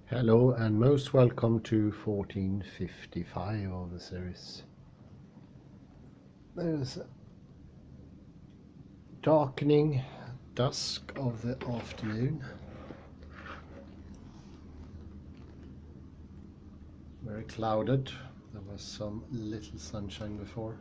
Hello and most welcome to 1455 of the series. There's a darkening dusk of the afternoon. Very clouded. There was some little sunshine before.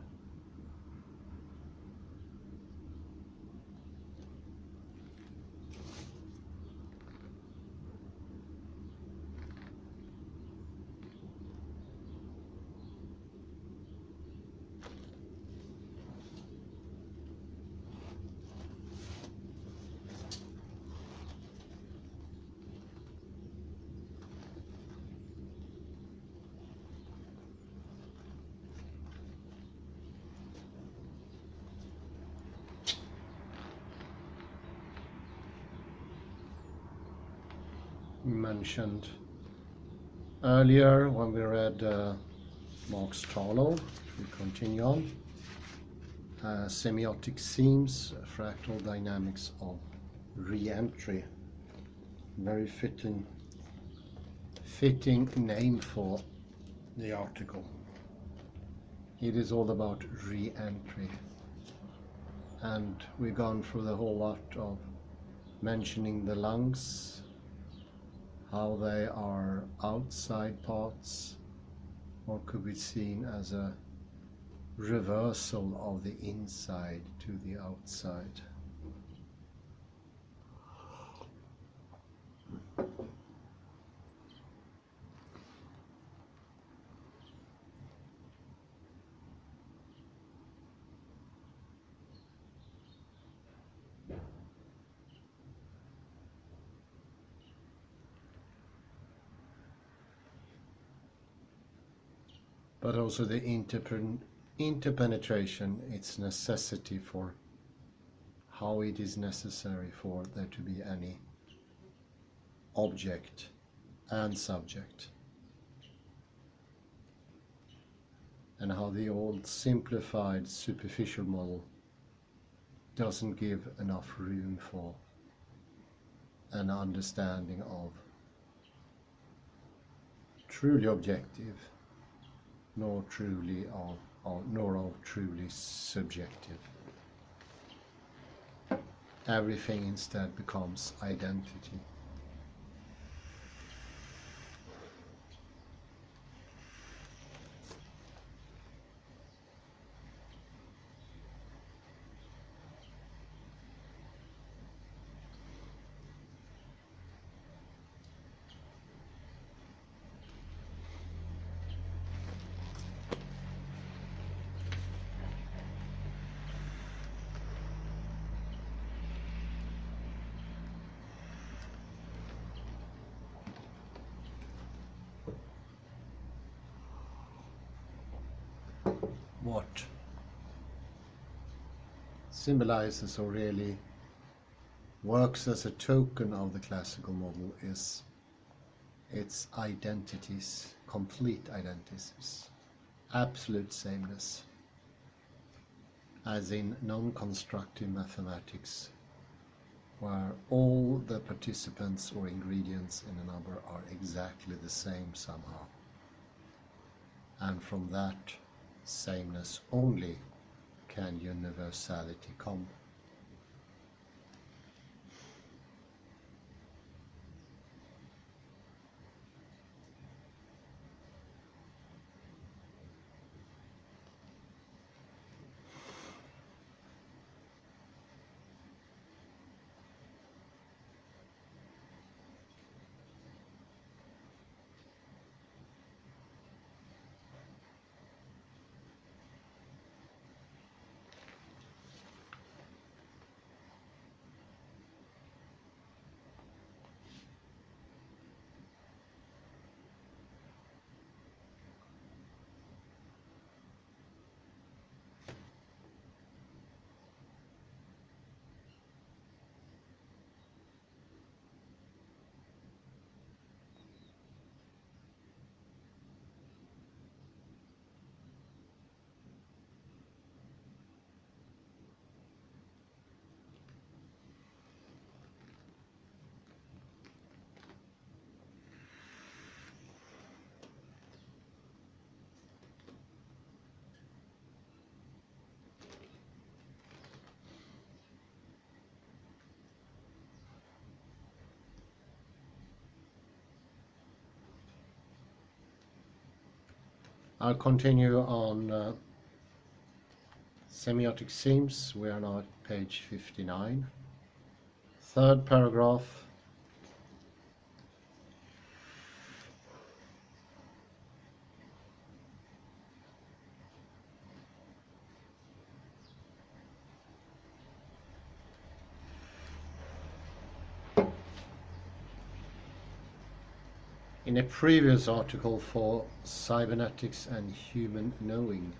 Mentioned earlier when we read Marks-Tarlow, we continue on, Semiotic themes, fractal dynamics of re-entry. Very fitting name for the article. It is all about re-entry, and we've gone through the whole lot of mentioning the lungs, how they are outside parts, or could be seen as a reversal of the inside to the outside. But also the interpenetration, its necessity for how it is necessary for there to be any object and subject, and how the old simplified superficial model doesn't give enough room for an understanding of truly objective, nor of truly subjective. Everything instead becomes identity. What symbolizes or really works as a token of the classical model is its identities, complete identities, absolute sameness, as in non-constructive mathematics, where all the participants or ingredients in a number are exactly the same somehow, and from that sameness only can universality come. I'll continue on semiotic themes. We are now at page 59. Third paragraph. In a previous article for Cybernetics and Human Knowing,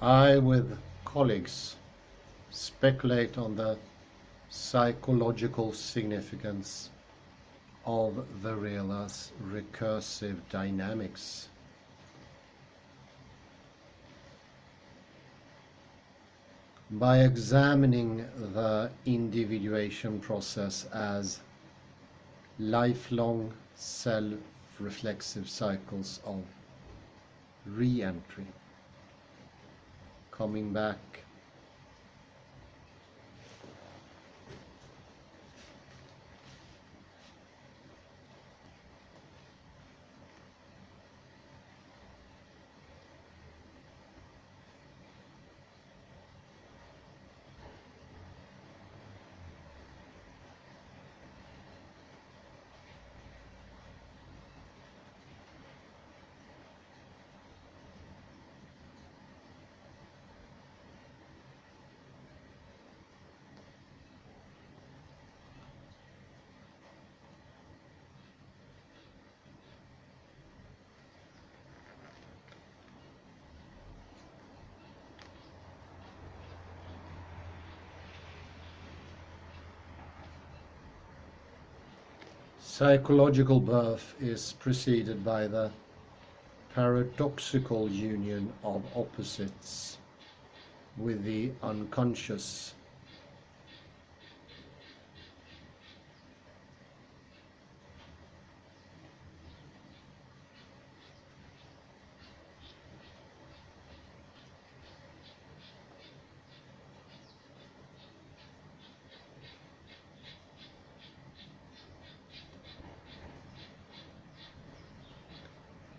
I, with colleagues, speculate on the psychological significance of Varela's recursive dynamics. By examining the individuation process as lifelong self-reflexive cycles of re-entry, coming back, psychological birth is preceded by the paradoxical union of opposites with the unconscious.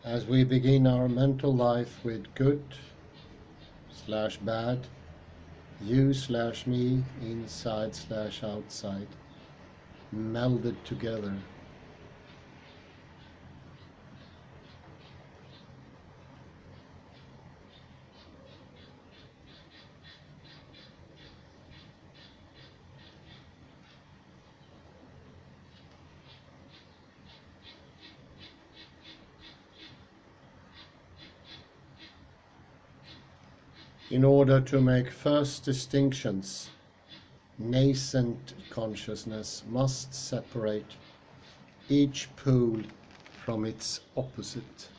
As we begin our mental life with good/bad, you/me, inside/outside, melded together, in order to make first distinctions, nascent consciousness must separate each pole from its opposite.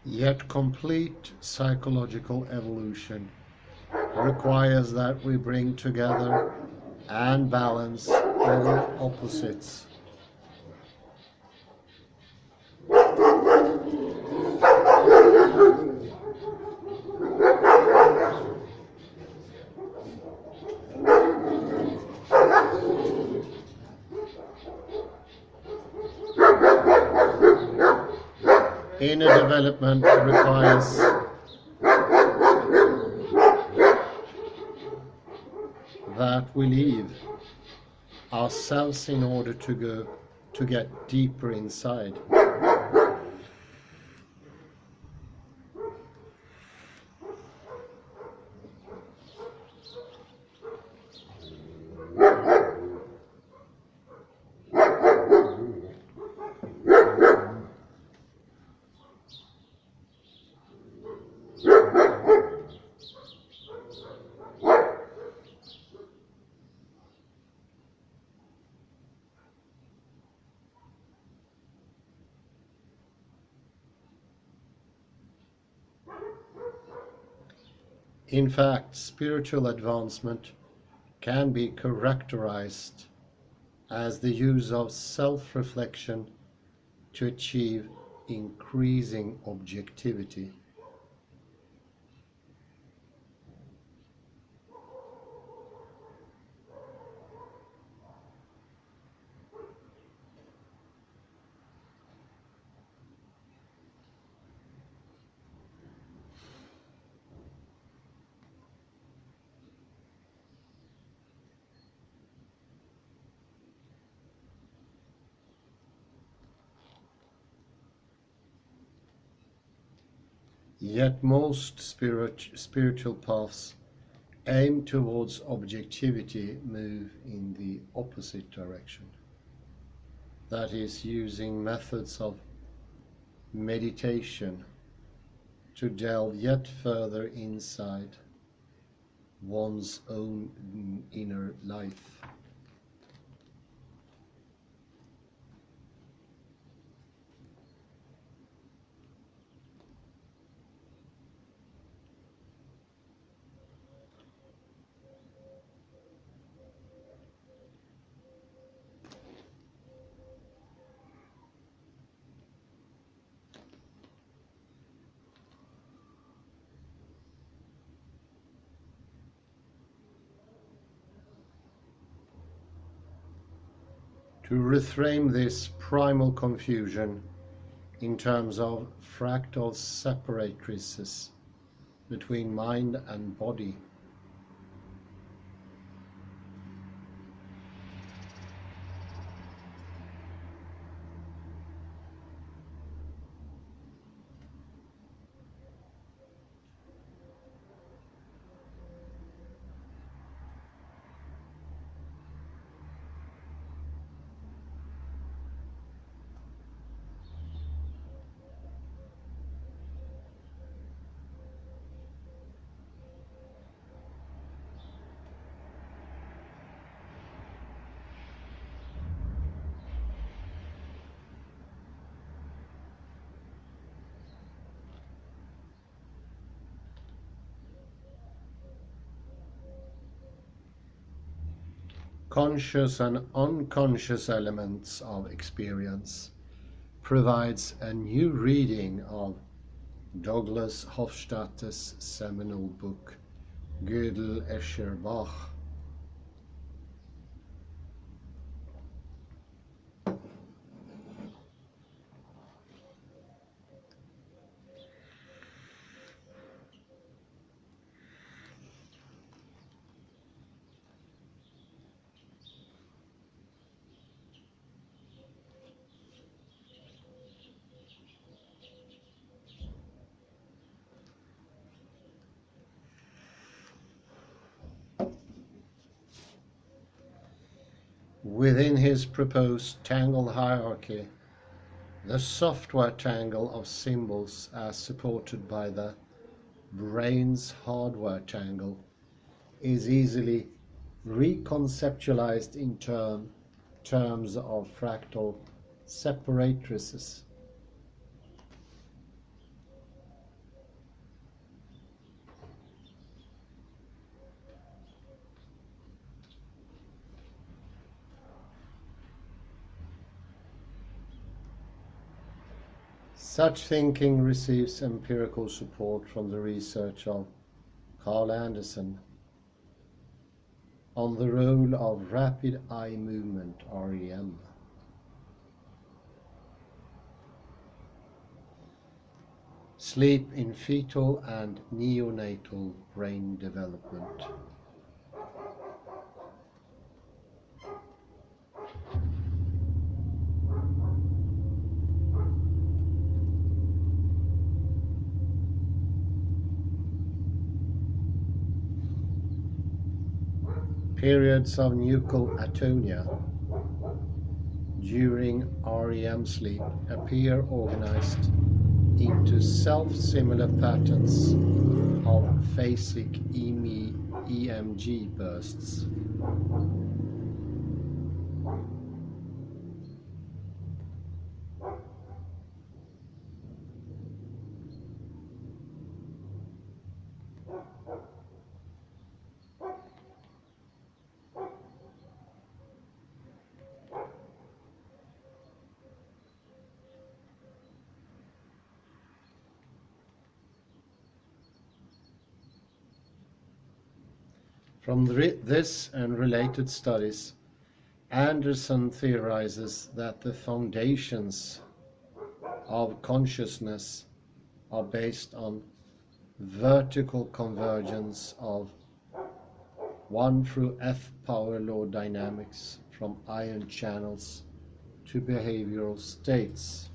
Yet complete psychological evolution requires that we bring together and balance all opposites. Inner development requires that we leave ourselves in order to get deeper inside. In fact, spiritual advancement can be characterized as the use of self-reflection to achieve increasing objectivity. Yet most spiritual paths aim towards objectivity move in the opposite direction. That is, using methods of meditation to delve yet further inside one's own inner life. To reframe this primal confusion in terms of fractal separatrices between mind and body, conscious and unconscious elements of experience provides a new reading of Douglas Hofstadter's seminal book, Gödel, Escher, Bach. Within his proposed tangle hierarchy, the software tangle of symbols as supported by the brain's hardware tangle is easily reconceptualized in terms of fractal separatrices. Such thinking receives empirical support from the research of Carl Anderson on the role of rapid eye movement, REM. Sleep in fetal and neonatal brain development. Periods of nuchal atonia during REM sleep appear organized into self-similar patterns of phasic EMG bursts. From this and related studies, Anderson theorizes that the foundations of consciousness are based on vertical convergence of 1 through F power law dynamics from ion channels to behavioral states.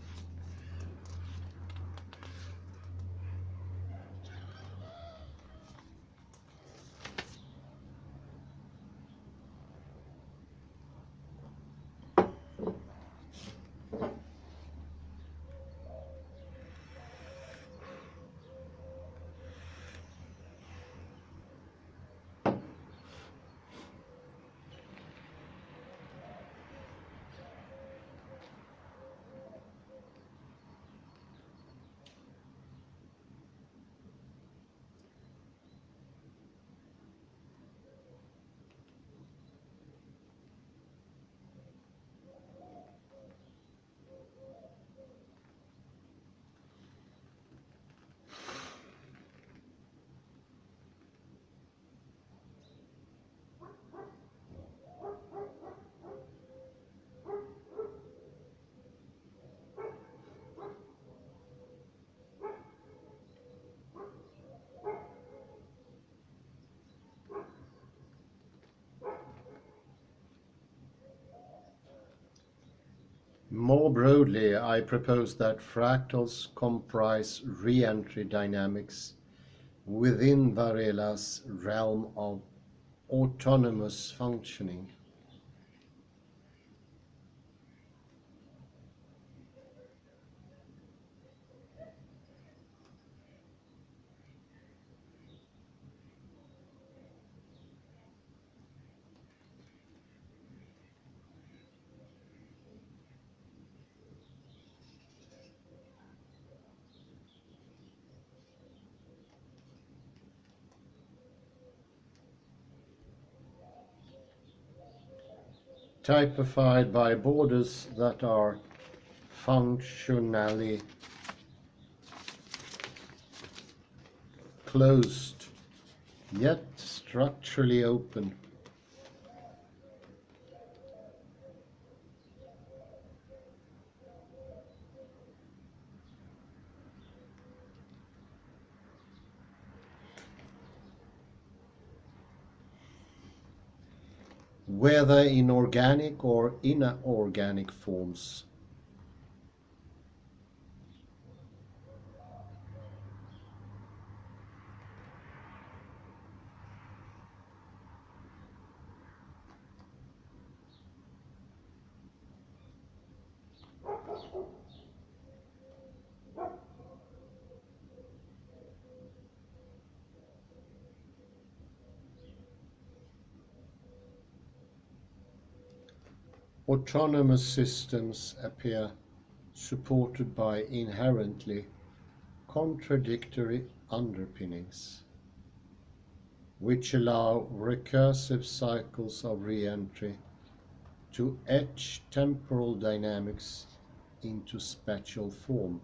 More broadly, I propose that fractals comprise re-entry dynamics within Varela's realm of autonomous functioning. Typified by borders that are functionally closed, yet structurally open. Whether in organic or inorganic forms. Autonomous systems appear supported by inherently contradictory underpinnings, which allow recursive cycles of re-entry to etch temporal dynamics into spatial form.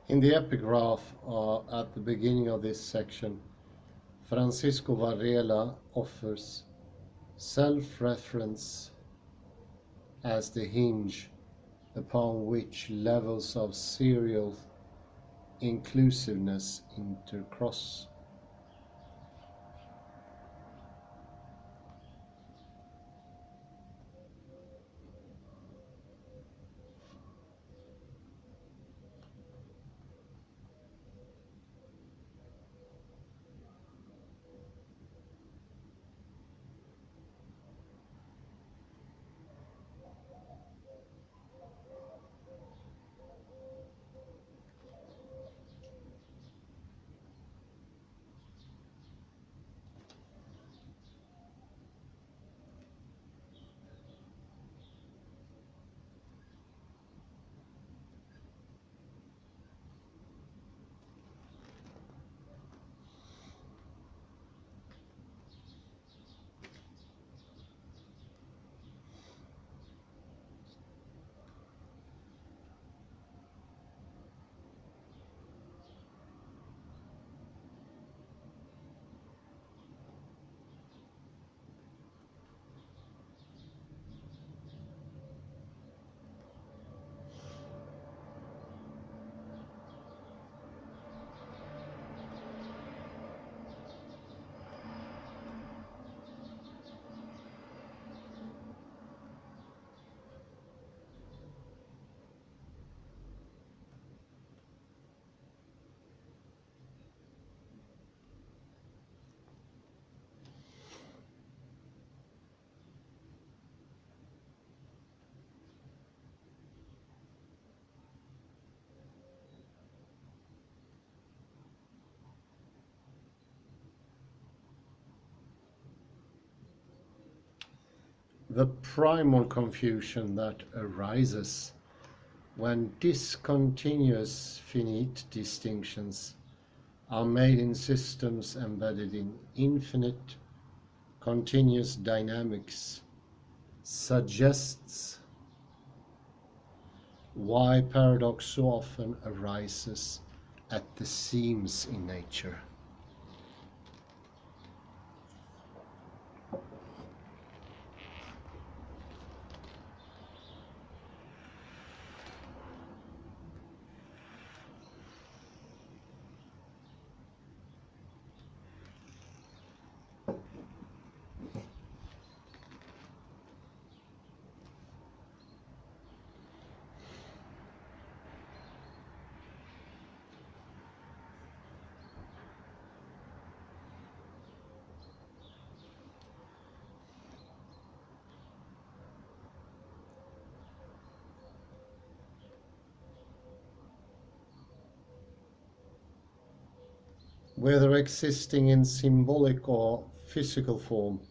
In the epigraph at the beginning of this section, Francisco Varela offers self-reference as the hinge upon which levels of serial inclusiveness intercross. The primal confusion that arises when discontinuous finite distinctions are made in systems embedded in infinite continuous dynamics suggests why paradox so often arises at the seams in nature. Whether existing in symbolic or physical form,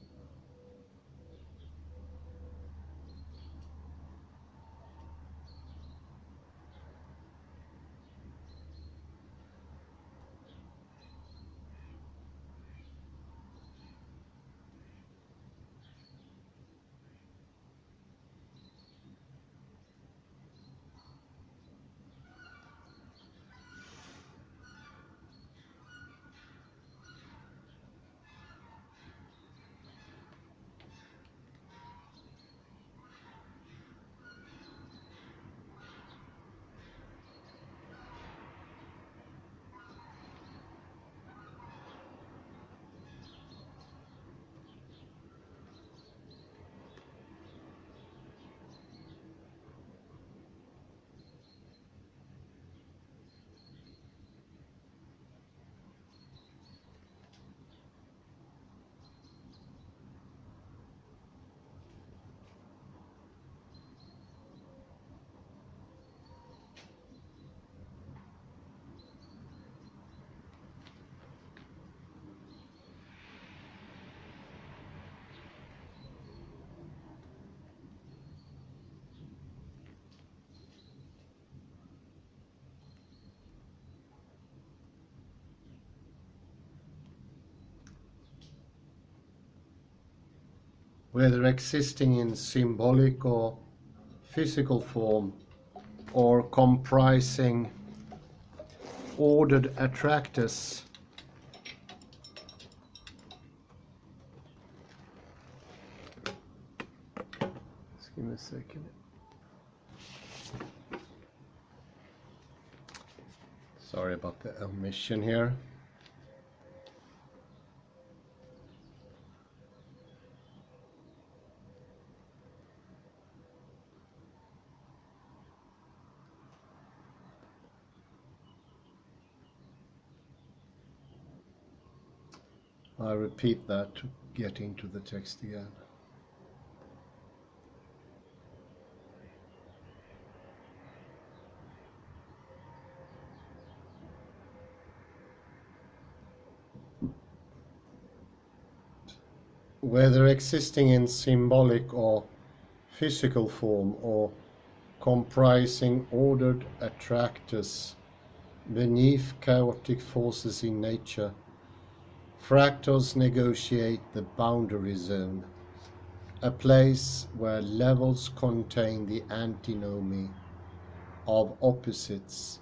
whether existing in symbolic or physical form, or comprising ordered attractors just give me a second. Sorry about the omission here. I repeat that to get into the text again. Whether existing in symbolic or physical form or comprising ordered attractors beneath chaotic forces in nature, fractals negotiate the boundary zone, a place where levels contain the antinomy of opposites,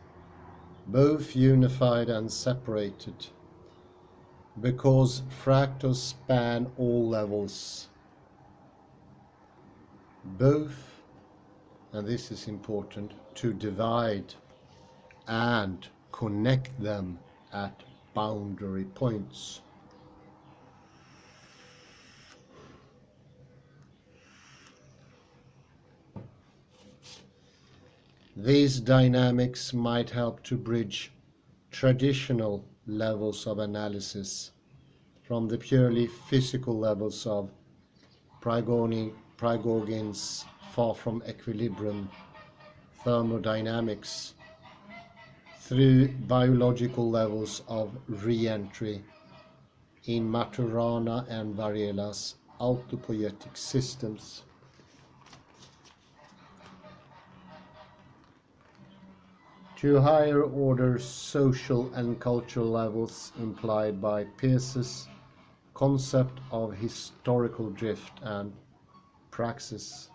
both unified and separated, because fractals span all levels, both, and this is important, to divide and connect them at boundary points. These dynamics might help to bridge traditional levels of analysis from the purely physical levels of Prigoghine's far from equilibrium thermodynamics through biological levels of re-entry in Maturana and Varela's autopoietic systems. To higher order social and cultural levels implied by Peirce's concept of historical drift and praxis.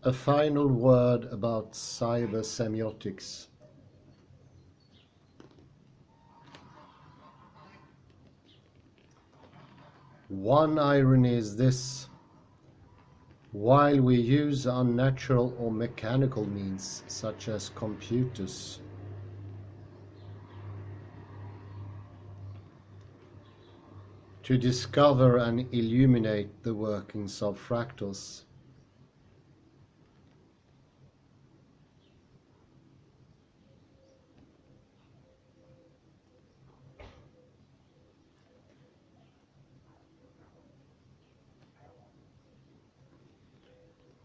A final word about cyber semiotics. One irony is this: while we use unnatural or mechanical means, such as computers, to discover and illuminate the workings of fractals,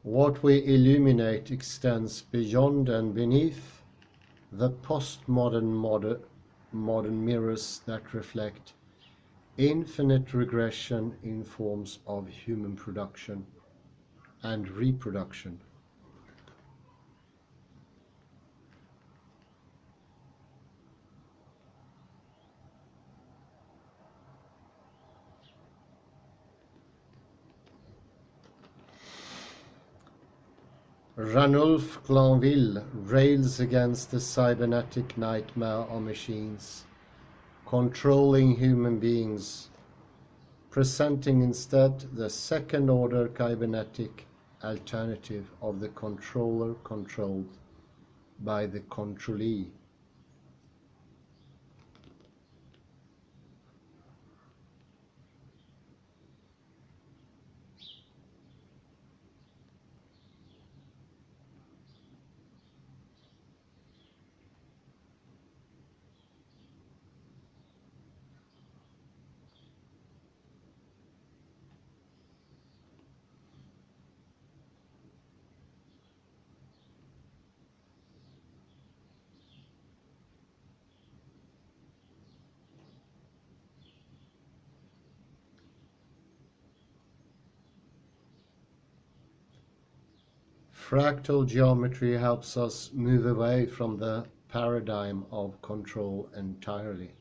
what we illuminate extends beyond and beneath the postmodern modern mirrors that reflect infinite regression in forms of human production and reproduction. Ranulph Glanville rails against the cybernetic nightmare of machines controlling human beings, presenting instead the second-order kybernetic alternative of the controller controlled by the controllee. Fractal geometry helps us move away from the paradigm of control entirely.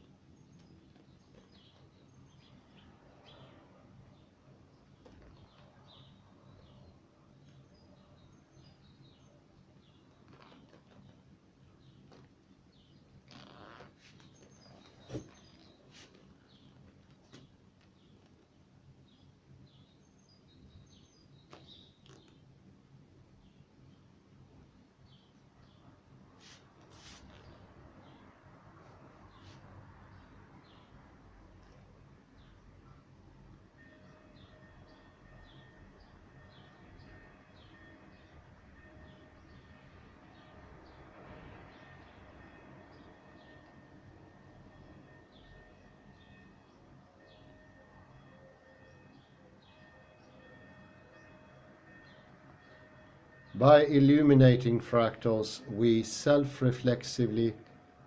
By illuminating fractals, we self-reflexively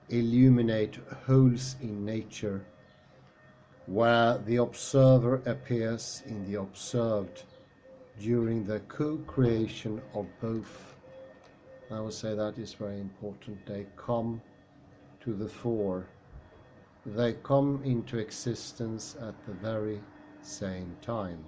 illuminate holes in nature, where the observer appears in the observed during the co-creation of both. I would say that is very important. They come to the fore. They come into existence at the very same time.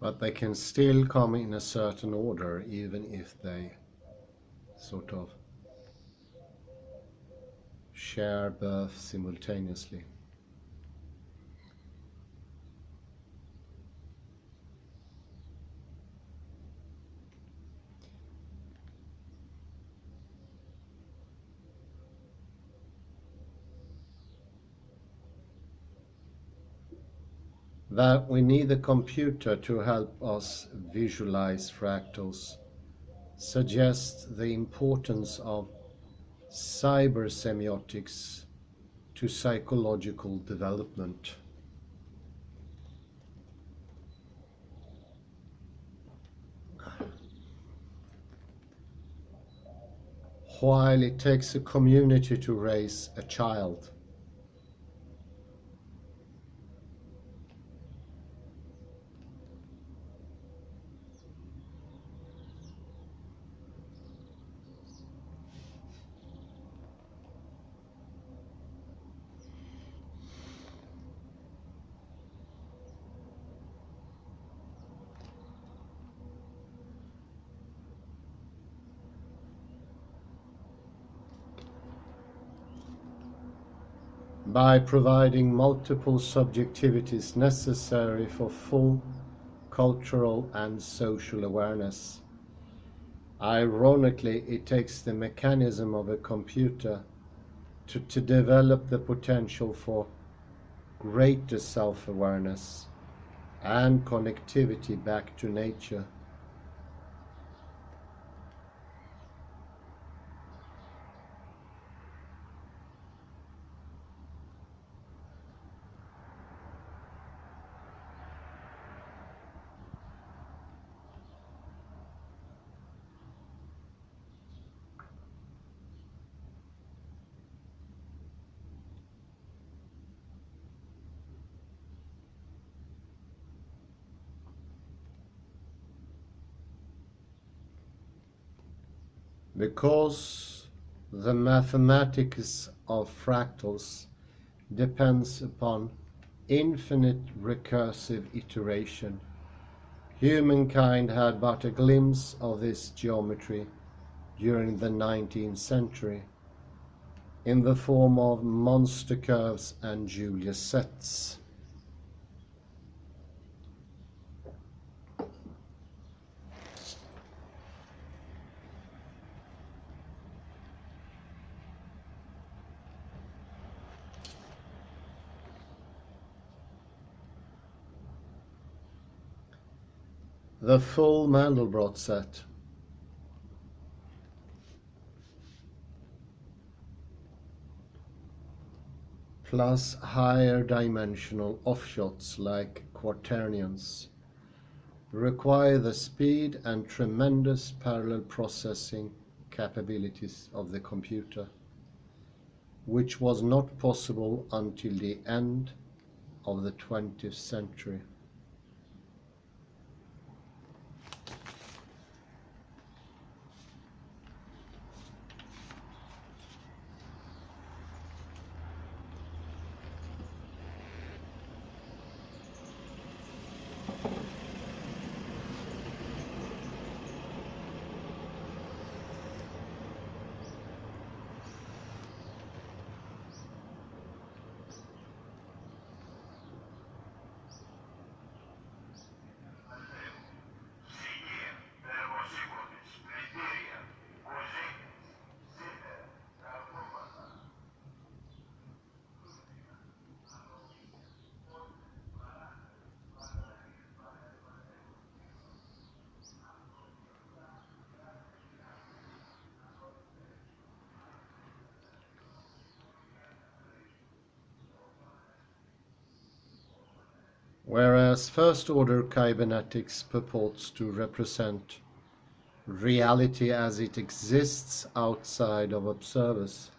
But they can still come in a certain order, even if they sort of share birth simultaneously. That we need a computer to help us visualize fractals suggests the importance of cyber semiotics to psychological development. While it takes a community to raise a child, by providing multiple subjectivities necessary for full cultural and social awareness. Ironically, it takes the mechanism of a computer to develop the potential for greater self-awareness and connectivity back to nature. Because the mathematics of fractals depends upon infinite recursive iteration, humankind had but a glimpse of this geometry during the 19th century in the form of monster curves and Julius sets. The full Mandelbrot set plus higher dimensional offshots like quaternions require the speed and tremendous parallel processing capabilities of the computer, which was not possible until the end of the 20th century. Whereas first-order cybernetics purports to represent reality as it exists outside of observers,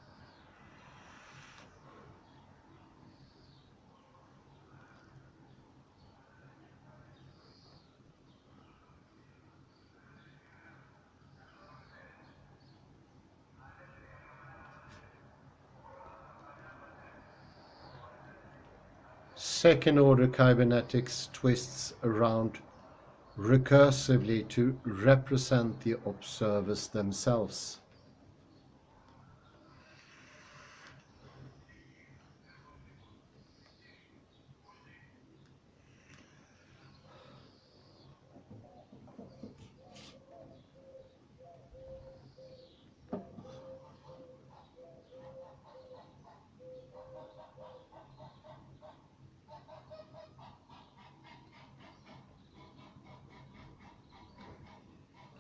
second-order cybernetics twists around recursively to represent the observers themselves.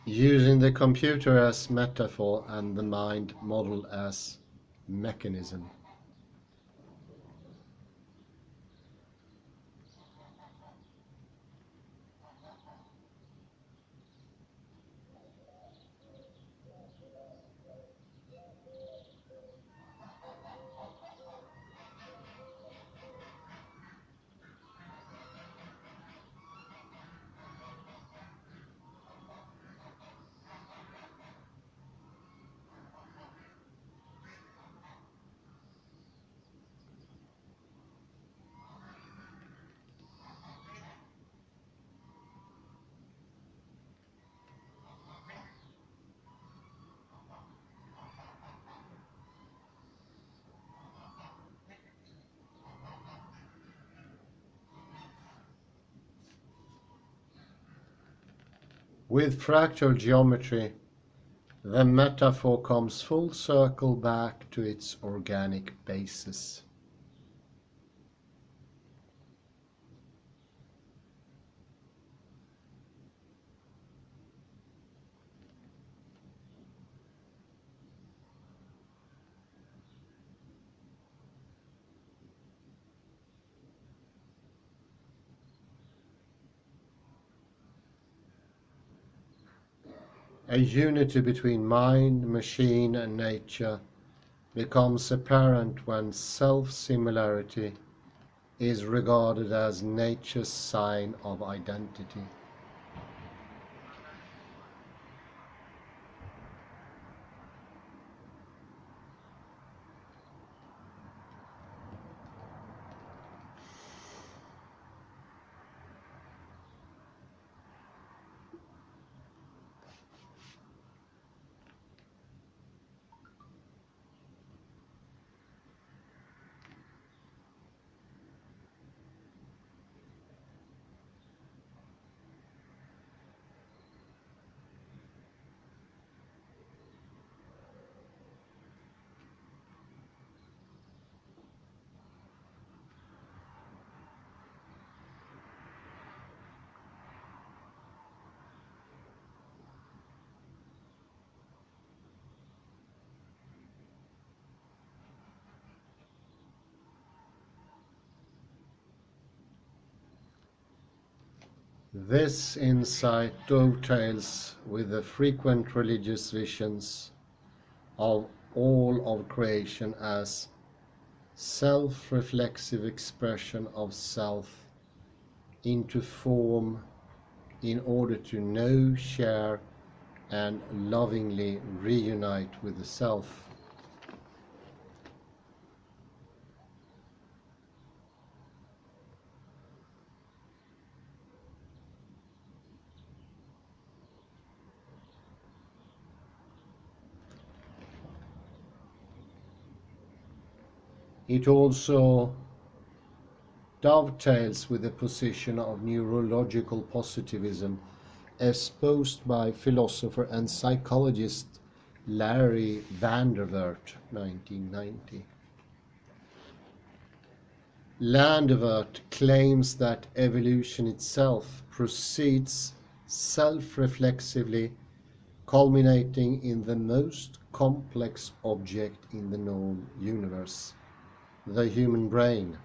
Using the computer as metaphor and the mind model as mechanism. With fractal geometry, the metaphor comes full circle back to its organic basis. A unity between mind, machine, and nature becomes apparent when self-similarity is regarded as nature's sign of identity. This insight dovetails with the frequent religious visions of all of creation as self-reflexive expression of self into form in order to know, share, and lovingly reunite with the self. It also dovetails with the position of neurological positivism espoused by philosopher and psychologist Larry Vanderwert, 1990. Vanderwert claims that evolution itself proceeds self-reflexively, culminating in the most complex object in the known universe, the human brain.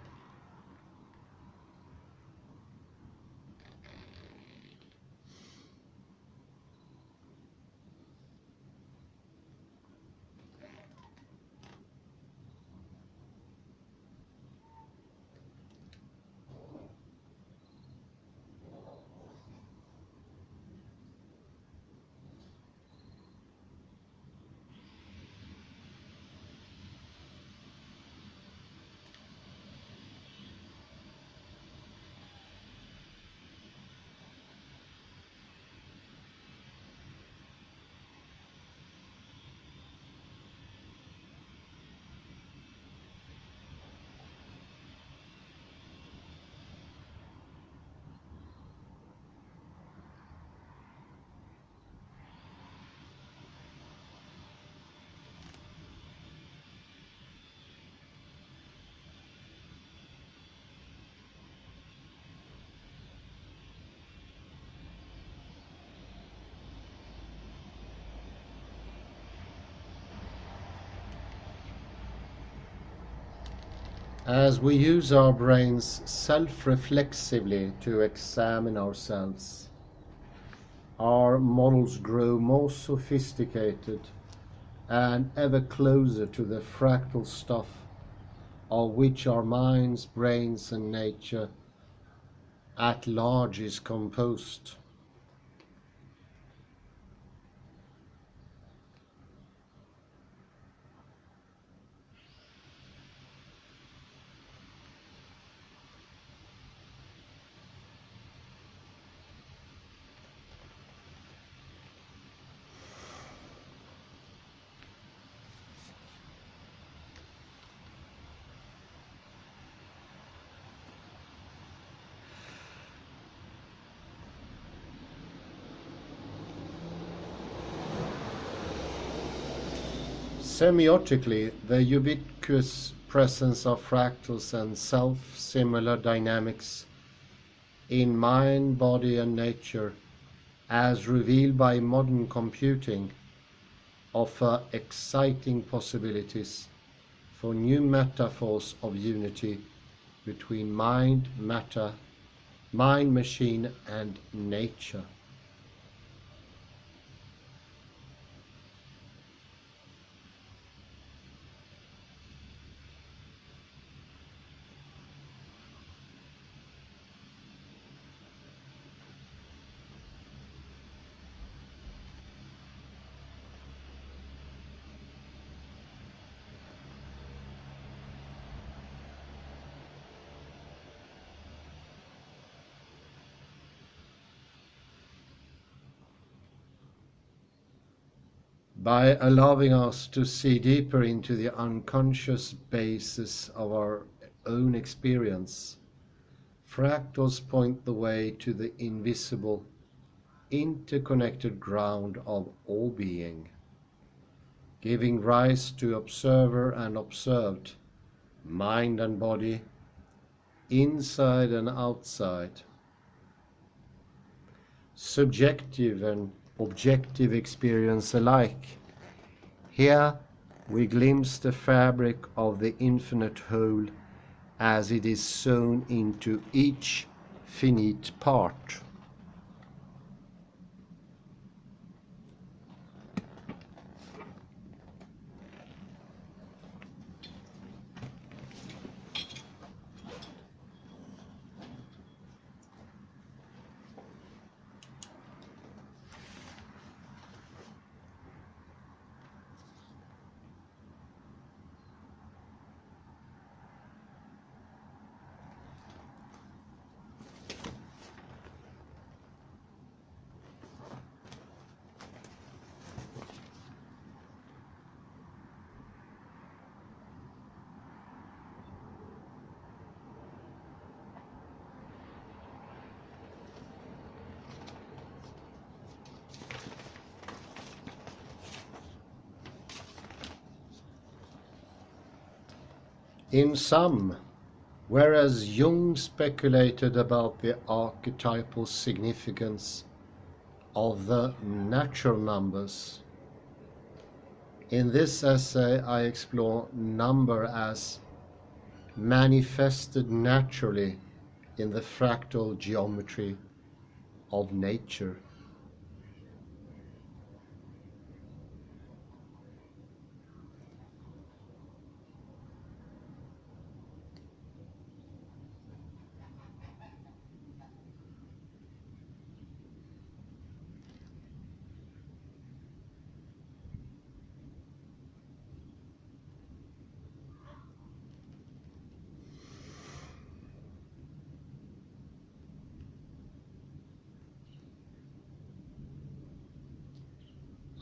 As we use our brains self-reflexively to examine ourselves, our models grow more sophisticated and ever closer to the fractal stuff of which our minds, brains, and nature at large is composed. Semiotically, the ubiquitous presence of fractals and self-similar dynamics in mind, body, and nature, as revealed by modern computing, offer exciting possibilities for new metaphors of unity between mind, matter, mind, machine, and nature. By allowing us to see deeper into the unconscious basis of our own experience, fractals point the way to the invisible, interconnected ground of all being, giving rise to observer and observed, mind and body, inside and outside, subjective and objective experience alike. Here we glimpse the fabric of the infinite whole as it is sewn into each finite part. In sum, whereas Jung speculated about the archetypal significance of the natural numbers, in this essay I explore number as manifested naturally in the fractal geometry of nature.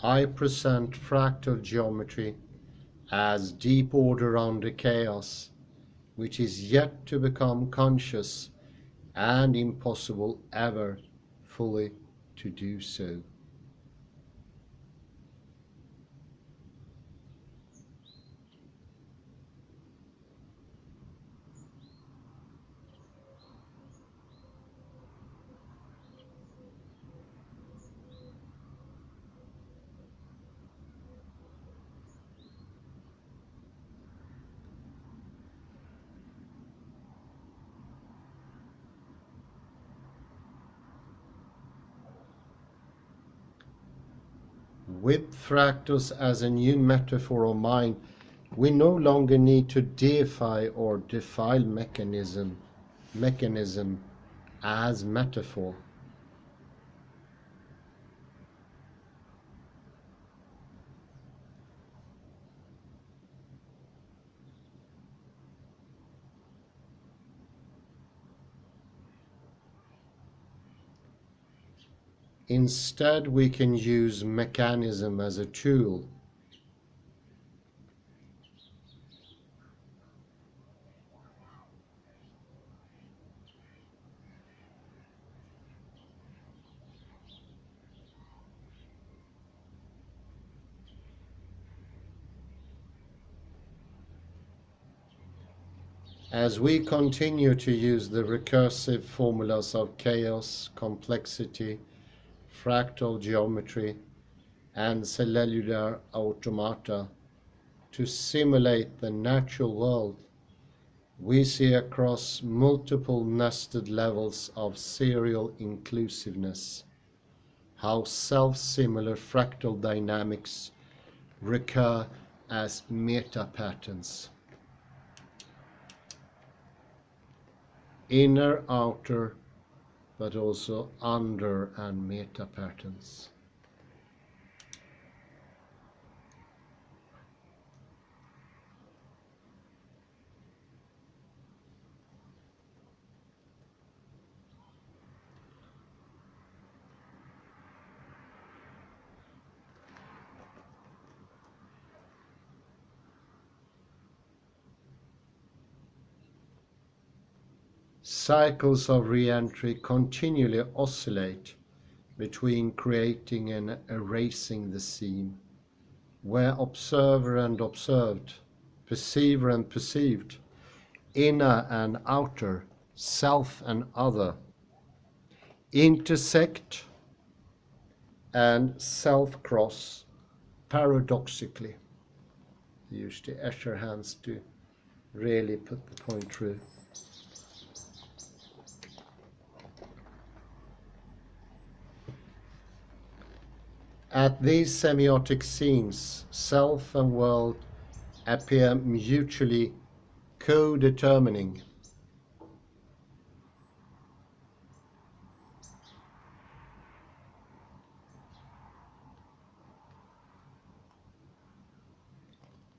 I present fractal geometry as deep order under chaos, which is yet to become conscious and impossible ever fully to do so. With fractals as a new metaphor of mind, we no longer need to deify or defile mechanism as metaphor. Instead, we can use mechanism as a tool. As we continue to use the recursive formulas of chaos, complexity, fractal geometry, and cellular automata to simulate the natural world, we see across multiple nested levels of serial inclusiveness how self-similar fractal dynamics recur as meta-patterns. Inner, outer, but also under and meta-patterns. Cycles of re-entry continually oscillate between creating and erasing the scene, where observer and observed, perceiver and perceived, inner and outer, self and other, intersect and self-cross paradoxically. Use the Escher hands to really put the point through. At these semiotic scenes, self and world appear mutually co-determining.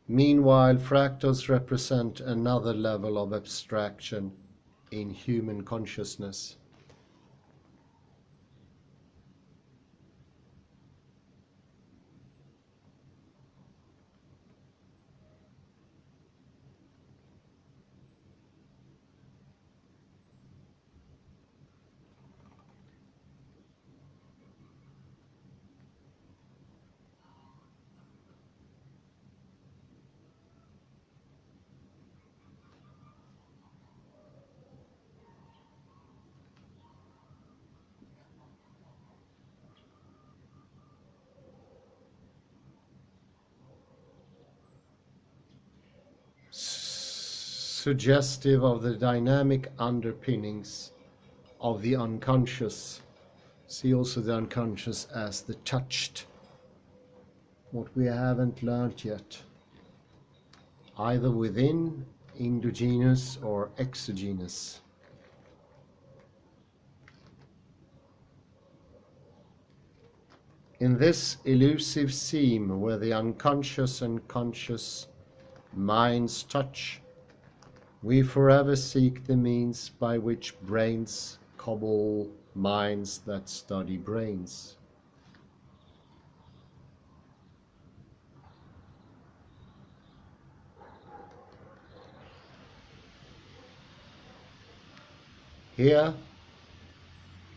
Meanwhile, fractals represent another level of abstraction in human consciousness. suggestive of the dynamic underpinnings of the unconscious. See also the unconscious as the touched, what we haven't learned yet, either within, endogenous or exogenous. In this elusive seam where the unconscious and conscious minds touch, we forever seek the means by which brains cobble minds that study brains. Here,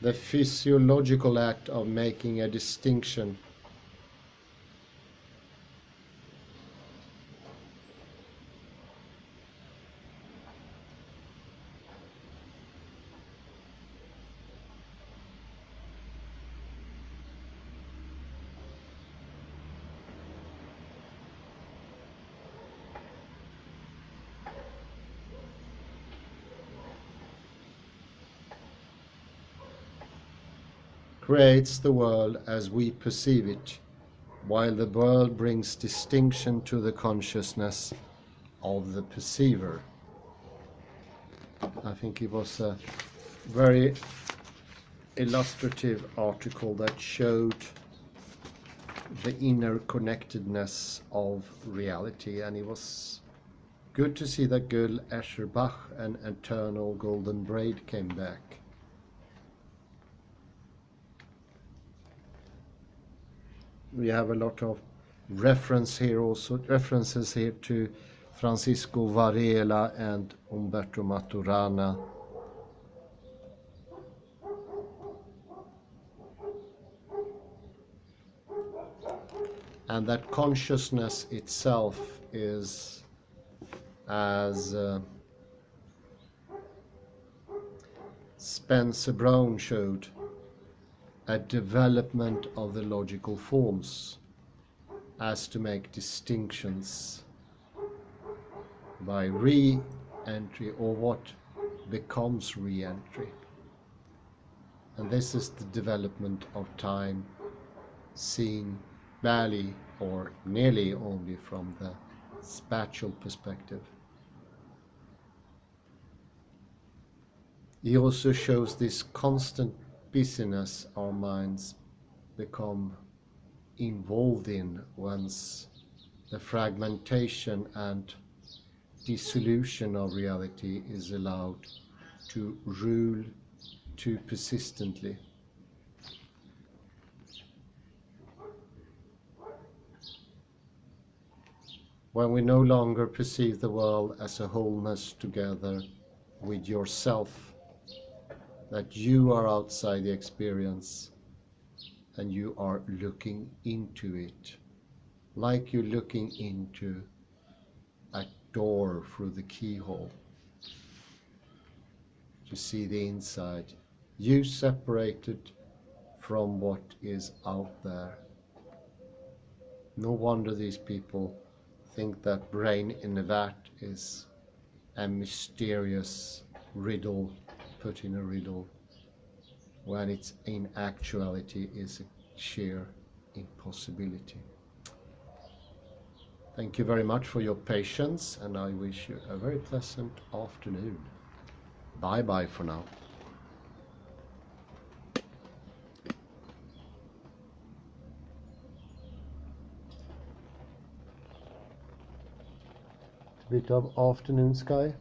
the physiological act of making a distinction creates the world as we perceive it, while the world brings distinction to the consciousness of the perceiver. I think it was a very illustrative article that showed the inner connectedness of reality, and it was good to see that Gödel, Escher, Bach and Eternal Golden Braid came back. We have a lot of references here to Francisco Varela and Umberto Maturana. And that consciousness itself is, as Spencer Brown showed, a development of the logical forms as to make distinctions by re-entry or what becomes re-entry. And this is the development of time seen barely or nearly only from the spatial perspective. He also shows this constant busyness our minds become involved in once the fragmentation and dissolution of reality is allowed to rule too persistently. When we no longer perceive the world as a wholeness together with yourself, that you are outside the experience and you are looking into it, like you're looking into a door through the keyhole to see the inside, you separated from what is out there. No wonder these people think that brain in a vat is a mysterious riddle put in a riddle, when it's in actuality is a sheer impossibility. Thank you very much for your patience, and I wish you a very pleasant afternoon. Bye bye for now. Bit of afternoon sky.